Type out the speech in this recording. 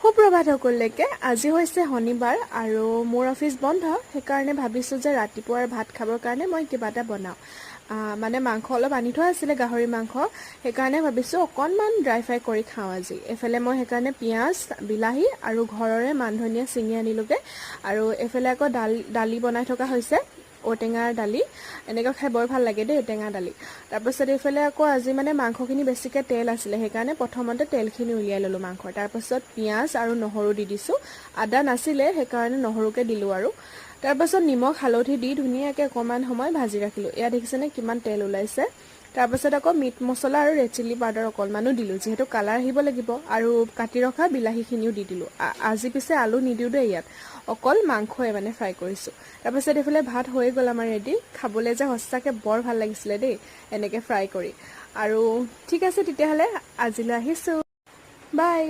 সুপ্ৰভাত সকলোকে। আজি হৈছে শনিবাৰ আৰু মোৰ অফিচ বন্ধ, সেইকাৰণে ভাবিছোঁ যে ৰাতিপুৱাৰ ভাত খাবৰ কাৰণে মই কিবা এটা বনাওঁ। মানে মাংস অলপ আনি থোৱা আছিলে, গাহৰি মাংস, সেইকাৰণে ভাবিছোঁ অকণমান ড্ৰাই ফ্ৰাই কৰি খাওঁ আজি। এইফালে মই সেইকাৰণে পিঁয়াজ, বিলাহী আৰু ঘৰৰে মান ধনিয়া ছিঙি আনিলোগৈ। আৰু এইফালে আকৌ দালি বনাই থকা হৈছে, ঔটেঙাৰ দালি। এনেকৈ খাই বৰ ভাল লাগে দেই ঔটেঙা দালি। তাৰপাছত এইফালে আকৌ আজি মানে মাংসখিনি বেছিকৈ তেল আছিলে, সেইকাৰণে প্ৰথমতে তেলখিনি উলিয়াই ল'লোঁ মাংসৰ। তাৰপাছত পিঁয়াজ আৰু নহৰু দি দিছোঁ। আদা নাছিলে, সেইকাৰণে নহৰুকে দিলোঁ আৰু। তাৰপাছত নিমখ হালধি দি ধুনীয়াকৈ অকণমান সময় ভাজি ৰাখিলোঁ। এয়া দেখিছেনে কিমান তেল ওলাইছে। তাৰপাছত আকৌ মিট মছলা আৰু ৰেড চিলি পাউডাৰ অকণমানো দিলোঁ, যিহেতু কালাৰ আহিব লাগিব। আৰু কাটি ৰখা বিলাহীখিনিও দি দিলোঁ। আজি পিছে আলু নিদিওঁ দেই ইয়াত, অকল মাংসই মানে ফ্ৰাই কৰিছোঁ। তাৰপাছত এইফালে ভাত হৈ গ'ল আমাৰ ৰেডি। খাবলৈ যে সঁচাকৈ বৰ ভাল লাগিছিলে দেই এনেকৈ ফ্ৰাই কৰি। আৰু ঠিক আছে তেতিয়াহ'লে আজিলৈ আহিছোঁ, বাই।